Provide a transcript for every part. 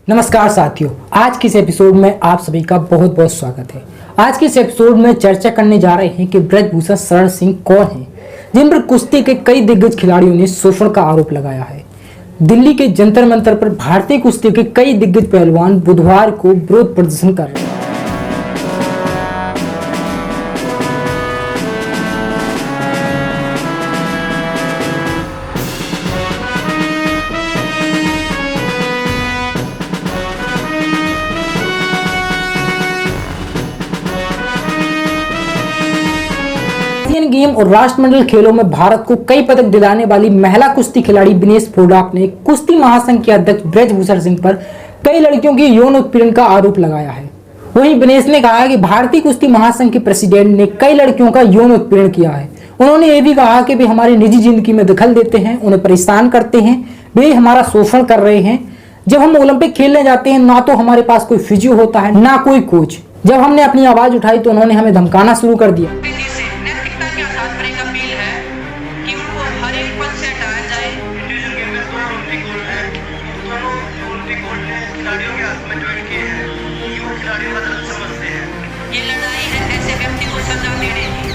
नमस्कार साथियों, आज के इस एपिसोड में आप सभी का बहुत बहुत स्वागत है। आज के इस एपिसोड में चर्चा करने जा रहे हैं कि ब्रजभूषण शरण सिंह कौन हैं, जिन पर कुश्ती के कई दिग्गज खिलाड़ियों ने शोषण का आरोप लगाया है। दिल्ली के जंतर मंतर पर भारतीय कुश्ती के कई दिग्गज पहलवान बुधवार को विरोध प्रदर्शन कर रहे हैं। एशियन गेम और राष्ट्रमंडल खेलों में भारत को कई पदक दिलाने वाली महिला कुश्ती खिलाड़ी विनेश फोगाट ने कुश्ती महासंघ के अध्यक्ष ब्रजभूषण सिंह पर कई लड़कियों के यौन उत्पीड़न का आरोप लगाया है। वहीं विनेश ने कहा कि भारतीय कुश्ती महासंघ के प्रेसिडेंट ने कई लड़कियों का यौन उत्पीड़न किया है। उन्होंने ये भी कहा कि वे हमारी निजी जिंदगी में दखल देते हैं, उन्हें परेशान करते हैं, वे हमारा शोषण कर रहे हैं। जब हम ओलंपिक खेलने जाते हैं ना तो हमारे पास कोई फिजियो होता है ना कोई कोच। जब हमने अपनी आवाज उठाई तो उन्होंने हमें धमकाना शुरू कर दिया। ये लड़ाई है ऐसे व्यक्ति को सजा देने की।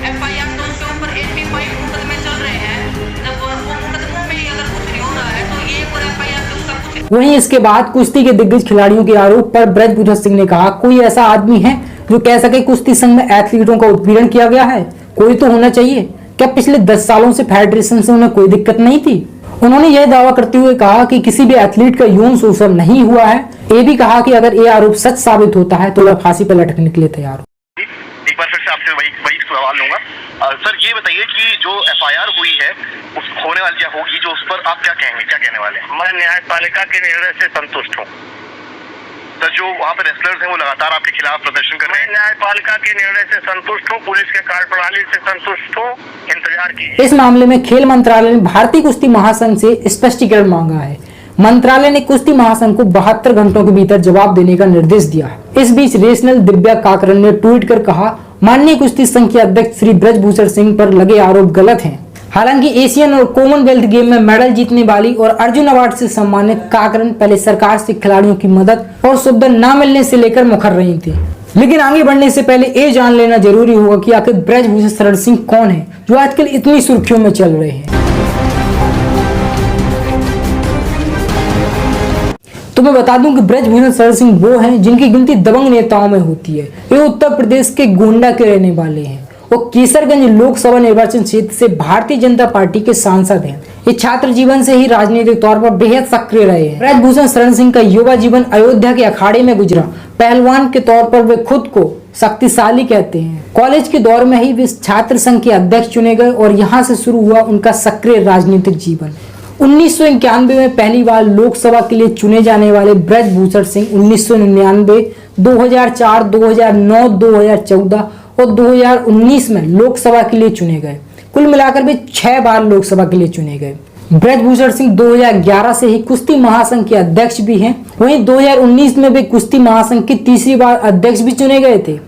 FIR 200 पर 85 मुकदमे चल रहे हैं। जब वो मुकदमों में अगर कुछ नहीं हो रहा है तो ये और FIR तो सब कुछ। वहीं इसके बाद कुश्ती के दिग्गज खिलाड़ियों के आरोप पर ब्रजभूषण सिंह ने कहा, कोई ऐसा आदमी है जो कह सके कुश्ती संघ में एथलीटों का उत्पीड़न किया गया है? कोई तो होना चाहिए। क्या पिछले 10 सालों से फेडरेशन से उन्हें कोई दिक्कत नहीं थी? उन्होंने यह दावा करते हुए कहा कि किसी भी एथलीट का यौन शोषण नहीं हुआ है। ये भी कहा कि अगर ये आरोप सच साबित होता है तो वह फांसी पर लटकने के लिए तैयार हो। एक बार फिर से आपसे वही सवाल लूंगा। सर ये बताइए कि जो FIR हुई है उस होने वाली या होगी जो उस पर आप क्या कहेंगे, क्या कहने वाले हैं? मैं न्यायपालिका के निर्णय से संतुष्ट हूँ। सर जो वहाँ पर रेसलर्स हैं वो लगातार आपके खिलाफ प्रदर्शन कर रहे हैं। मैं न्यायपालिका के निर्णय से संतुष्ट हूँ, पुलिस के कार्यप्रणाली से संतुष्ट हूँ। इंतजार कीजिए। इस मामले में खेल मंत्रालय ने भारतीय कुश्ती महासंघ से स्पष्टीकरण मांगा है। मंत्रालय ने कुश्ती महासंघ को 72 घंटों के भीतर जवाब देने का निर्देश दिया है। इस बीच रेशनल दिव्या काकरन ने ट्वीट कर कहा, माननीय कुश्ती संघ के अध्यक्ष श्री ब्रजभूषण सिंह पर लगे आरोप गलत हैं। हालांकि एशियन और कॉमनवेल्थ गेम में मेडल जीतने वाली और अर्जुन अवार्ड से सम्मानित काकरन पहले सरकार से खिलाड़ियों की मदद और सुविधा न मिलने से लेकर मुखर रही थी। लेकिन आगे बढ़ने से पहले ये जान लेना जरूरी होगा कि आखिर ब्रजभूषण शरण सिंह कौन है जो आजकल इतनी सुर्खियों में चल रहे हैं। तो मैं बता दूं कि ब्रजभूषण शरण सिंह वो हैं जिनकी गिनती दबंग नेताओं में होती है। ये उत्तर प्रदेश के गोंडा के रहने वाले हैं। वो केसरगंज लोकसभा निर्वाचन क्षेत्र से भारतीय जनता पार्टी के सांसद हैं। ये छात्र जीवन से ही राजनीतिक तौर पर बेहद सक्रिय रहे हैं। ब्रजभूषण शरण सिंह का युवा जीवन अयोध्या के अखाड़े में गुजरा। पहलवान के तौर पर वे खुद को शक्तिशाली कहते हैं। कॉलेज के दौर में ही वे छात्र संघ के अध्यक्ष चुने गए और यहाँ से शुरू हुआ उनका सक्रिय राजनीतिक जीवन। 1991 में पहली बार लोकसभा के लिए चुने जाने वाले ब्रजभूषण सिंह 1999, 2004, 2009, 2014 और 2019 में लोकसभा के लिए चुने गए। कुल मिलाकर वे 6 बार लोकसभा के लिए चुने गए। ब्रजभूषण सिंह 2011 से ही कुश्ती महासंघ के अध्यक्ष भी हैं। वहीं 2019 में वे कुश्ती महासंघ की तीसरी बार अध्यक्ष भी चुने गए थे।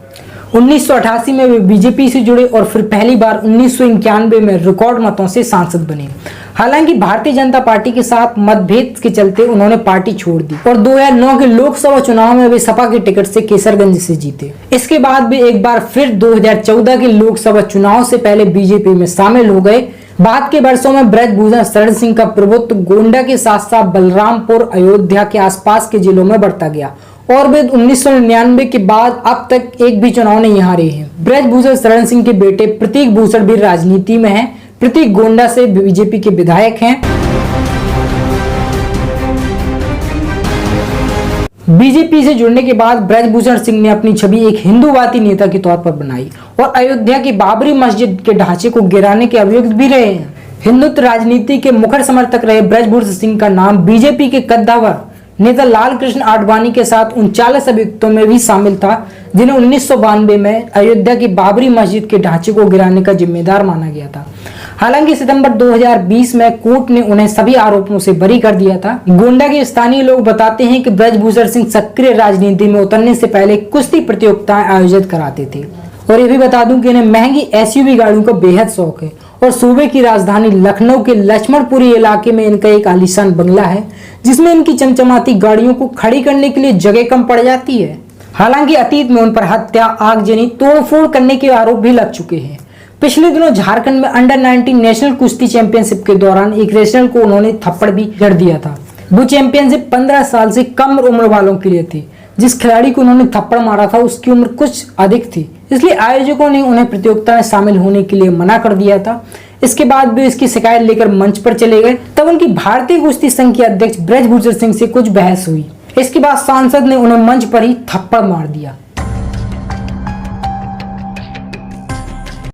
1988 में वे बीजेपी से जुड़े और फिर पहली बार 1991 में रिकॉर्ड मतों से सांसद बने। हालांकि भारतीय जनता पार्टी के साथ मतभेद के चलते उन्होंने पार्टी छोड़ दी और 2009 के लोकसभा चुनाव में वे सपा के टिकट से केसरगंज से जीते। इसके बाद वे एक बार फिर 2014 के लोकसभा चुनाव से पहले बीजेपी में शामिल हो गए। बाद के वर्षों में ब्रजभूषण शरण सिंह का प्रभुत्व गोंडा के साथ साथ बलरामपुर, अयोध्या के आसपास के जिलों में बढ़ता गया और वे 1999 के बाद अब तक एक भी चुनाव नहीं हारे हैं। ब्रजभूषण शरण सिंह के बेटे प्रतीक भूषण भी राजनीति में हैं। प्रतीक गोंडा से बीजेपी के विधायक हैं। बीजेपी से जुड़ने के बाद ब्रजभूषण सिंह ने अपनी छवि एक हिंदूवादी नेता के तौर पर बनाई और अयोध्या की बाबरी मस्जिद के ढांचे को गिराने के अभियुक्त भी रहे हैं। हिंदुत्व राजनीति के मुखर समर्थक रहे ब्रजभूषण सिंह का नाम बीजेपी के कद्दावर नेता लाल कृष्ण आडवाणी के साथ 39 अभियुक्तों में भी शामिल था, जिन्हें 1992 में अयोध्या की बाबरी मस्जिद के ढांचे को गिराने का जिम्मेदार माना गया था। हालांकि सितंबर 2020 में कोर्ट ने उन्हें सभी आरोपों से बरी कर दिया था। गोंडा के स्थानीय लोग बताते हैं कि ब्रजभूषण सिंह सक्रिय राजनीति में उतरने से पहले कुश्ती प्रतियोगिताएं आयोजित कराते थे और ये भी बता दूं कि इन्हें महंगी SUV गाड़ियों का बेहद शौक है और सूबे की राजधानी लखनऊ के लक्ष्मणपुरी इलाके में इनका एक आलीशान बंगला है, जिसमें इनकी चमचमाती गाड़ियों को खड़ी करने के लिए जगह कम पड़ जाती है। हालांकि अतीत में उन पर हत्या, आगजनी, तोड़फोड़ करने के आरोप भी लग चुके हैं। पिछले दिनों झारखंड में अंडर 19 नेशनल कुश्ती चैंपियनशिप के दौरान एक रेसलर को उन्होंने थप्पड़ भी जड़ दिया था। वो चैंपियनशिप 15 साल से कम उम्र वालों के लिए थी। जिस खिलाड़ी को उन्होंने थप्पड़ मारा था उसकी उम्र कुछ अधिक थी, इसलिए आयोजकों ने उन्हें प्रतियोगिता में शामिल होने के लिए मना कर दिया था। इसके बाद भी इसकी शिकायत लेकर मंच पर चले गए। तब उनकी भारतीय कुश्ती संघ के अध्यक्ष ब्रजभूषण सिंह से कुछ बहस हुई। इसके बाद सांसद ने उन्हें मंच पर ही थप्पड़ मार दिया।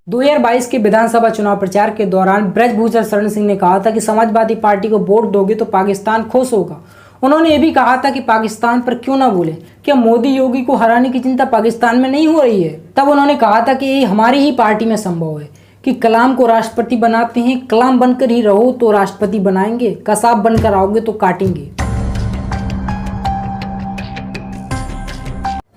2022 के विधानसभा चुनाव प्रचार के दौरान ब्रजभूषण शरण सिंह ने कहा था कि समाजवादी पार्टी को वोट दोगे तो पाकिस्तान खुश होगा। उन्होंने ये भी कहा था कि पाकिस्तान पर क्यों ना बोले, क्या मोदी योगी को हराने की चिंता पाकिस्तान में नहीं हो रही है। तब उन्होंने कहा था कि ये हमारी ही पार्टी में संभव है कि कलाम को राष्ट्रपति बनाते हैं, कलाम बनकर ही रहो तो राष्ट्रपति बनाएंगे, कसाब बनकर आओगे तो काटेंगे।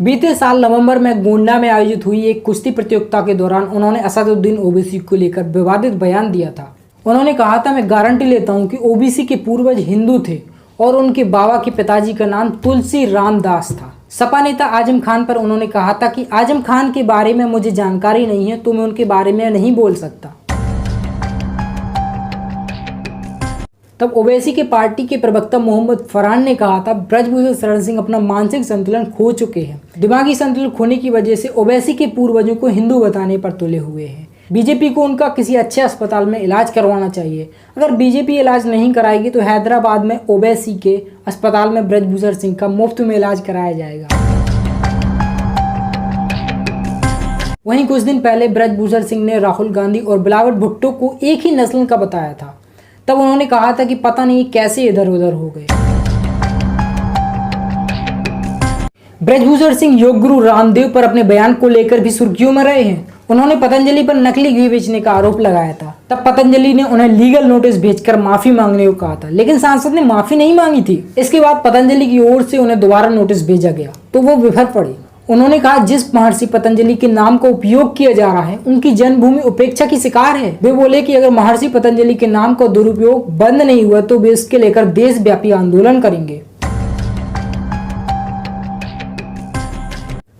बीते साल नवंबर में गोंडा में आयोजित हुई एक कुश्ती प्रतियोगिता के दौरान उन्होंने असदुद्दीन ओवैसी को लेकर विवादित बयान दिया था। उन्होंने कहा था, मैं गारंटी लेता हूं कि ओबीसी के पूर्वज हिंदू थे और उनके बाबा के पिताजी का नाम तुलसी राम दास था। सपा नेता आजम खान पर उन्होंने कहा था कि आजम खान के बारे में मुझे जानकारी नहीं है तो मैं उनके बारे में नहीं बोल सकता। तब ओवैसी के पार्टी के प्रवक्ता मोहम्मद फरहान ने कहा था, ब्रजभूषण शरण सिंह अपना मानसिक संतुलन खो चुके हैं। दिमागी संतुलन खोने की वजह से ओवैसी के पूर्वजों को हिंदू बताने पर तुले हुए हैं। बीजेपी को उनका किसी अच्छे अस्पताल में इलाज करवाना चाहिए। अगर बीजेपी इलाज नहीं कराएगी तो हैदराबाद में ओवैसी के अस्पताल में ब्रजभूषण सिंह का मुफ्त में इलाज कराया जाएगा। वहीं कुछ दिन पहले ब्रजभूषण सिंह ने राहुल गांधी और बिलावल भुट्टो को एक ही नस्ल का बताया था। तब उन्होंने कहा था कि पता नहीं कैसे इधर उधर हो गए। ब्रजभूषण सिंह योग गुरु रामदेव पर अपने बयान को लेकर भी सुर्खियों में रहे हैं। उन्होंने पतंजलि पर नकली घी बेचने का आरोप लगाया था। तब पतंजलि ने उन्हें लीगल नोटिस भेजकर माफी मांगने को कहा था, लेकिन सांसद ने माफी नहीं मांगी थी। इसके बाद पतंजलि की ओर से उन्हें दोबारा नोटिस भेजा गया तो वो विफल पड़ी। उन्होंने कहा, जिस महर्षि पतंजलि के नाम का उपयोग किया जा रहा है उनकी जन्मभूमि उपेक्षा की शिकार है। वे बोले कि अगर महर्षि पतंजलि के नाम का दुरुपयोग बंद नहीं हुआ तो वे इसके लेकर देशव्यापी आंदोलन करेंगे।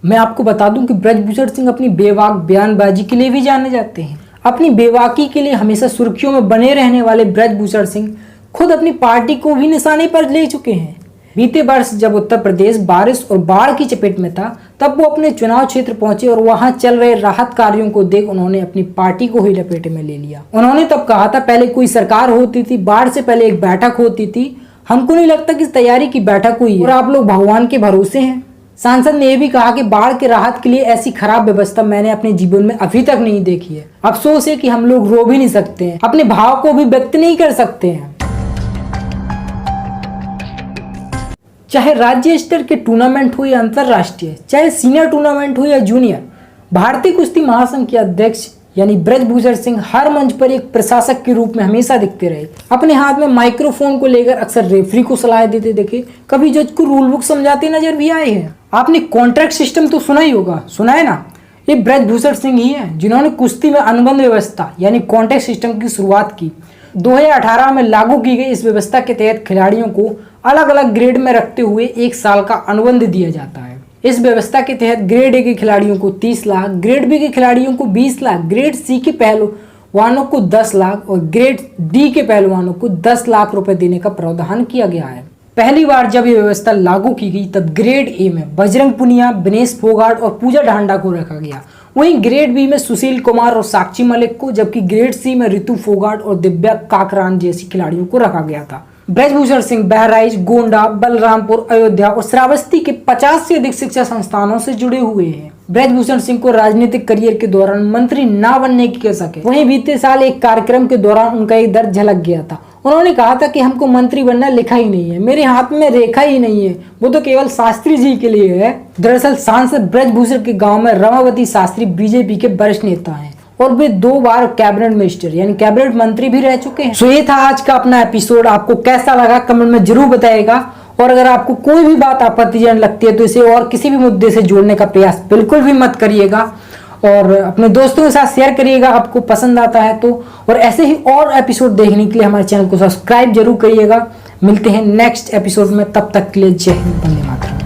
मैं आपको बता दूं कि ब्रजभूषण सिंह अपनी बेबाक बयानबाजी के लिए भी जाने जाते हैं। अपनी बेबाकी के लिए हमेशा सुर्खियों में बने रहने वाले ब्रजभूषण सिंह खुद अपनी पार्टी को भी निशाने पर ले चुके हैं। बीते वर्ष जब उत्तर प्रदेश बारिश और बाढ़ की चपेट में था तब वो अपने चुनाव क्षेत्र पहुंचे और वहां चल रहे राहत कार्यों को देख उन्होंने अपनी पार्टी को ही लपेटे में ले लिया। उन्होंने तब कहा था, पहले कोई सरकार होती थी, बाढ़ से पहले एक बैठक होती थी, हमको नहीं लगता कि तैयारी की बैठक हुई है और आप लोग भगवान के भरोसे हैं। सांसद ने यह भी कहा कि बाढ़ के राहत के लिए ऐसी खराब व्यवस्था मैंने अपने जीवन में अभी तक नहीं देखी है। अफसोस है कि हम लोग रो भी नहीं सकते हैं, अपने भाव को भी व्यक्त नहीं कर सकते हैं। चाहे राज्य स्तर के टूर्नामेंट हो या अंतरराष्ट्रीय, चाहे सीनियर टूर्नामेंट हो या जूनियर, भारतीय कुश्ती महासंघ के अध्यक्ष यानी ब्रजभूषण सिंह हर मंच पर एक प्रशासक के रूप में हमेशा दिखते रहे। अपने हाथ में माइक्रोफोन को लेकर अक्सर रेफरी को सलाह देते देखे, कभी जज को रूल बुक समझाते नजर भी आए हैं। आपने कॉन्ट्रैक्ट सिस्टम तो सुना ही होगा, सुना है ना? ये ब्रजभूषण सिंह ही है जिन्होंने कुश्ती में अनुबंध व्यवस्था यानी कॉन्ट्रैक्ट सिस्टम की शुरुआत की। 2018 में लागू की गई इस व्यवस्था के तहत खिलाड़ियों को अलग अलग ग्रेड में रखते हुए 1 साल का अनुबंध दिया जाता है। इस व्यवस्था के तहत ग्रेड ए के खिलाड़ियों को 30 लाख, ग्रेड बी के खिलाड़ियों को 20 लाख, ग्रेड सी के पहलवानों को 10 लाख और ग्रेड डी के पहलवानों को 10 लाख रुपए देने का प्रावधान किया गया है। पहली बार जब ये व्यवस्था लागू की गई तब ग्रेड ए में बजरंग पुनिया, विनेश फोगाट और पूजा ढांडा को रखा गया। वहीं ग्रेड बी में सुशील कुमार और साक्षी मलिक को, जबकि ग्रेड सी में रितु फोगाट और दिव्या काकरान जैसी खिलाड़ियों को रखा गया था। ब्रजभूषण सिंह बहराइच, गोंडा, बलरामपुर, अयोध्या और श्रावस्ती के 50 से अधिक शिक्षा संस्थानों से जुड़े हुए हैं। ब्रजभूषण सिंह को राजनीतिक करियर के दौरान मंत्री ना बनने की कसक है। वहीं बीते साल एक कार्यक्रम के दौरान उनका एक दर्द झलक गया था। उन्होंने कहा था कि हमको मंत्री बनना लिखा ही नहीं है, मेरे हाथ में रेखा ही नहीं है, वो तो केवल शास्त्री जी के लिए है। दरअसल सांसद ब्रजभूषण के गांव में रमावती शास्त्री बीजेपी के वरिष्ठ नेता हैं और वे 2 बार कैबिनेट मिनिस्टर यानी कैबिनेट मंत्री भी रह चुके हैं। तो ये था आज का अपना एपिसोड। आपको कैसा लगा कमेंट में जरूर बताइएगा और अगर आपको कोई भी बात आपत्तिजनक लगती है तो इसे और किसी भी मुद्दे से जोड़ने का प्रयास बिल्कुल भी मत करिएगा। और अपने दोस्तों के साथ शेयर करिएगा आपको पसंद आता है तो। और ऐसे ही और एपिसोड देखने के लिए हमारे चैनल को सब्सक्राइब जरूर करिएगा। मिलते हैं नेक्स्ट एपिसोड में, तब तक के लिए जय हिंद, वंदे मातरम।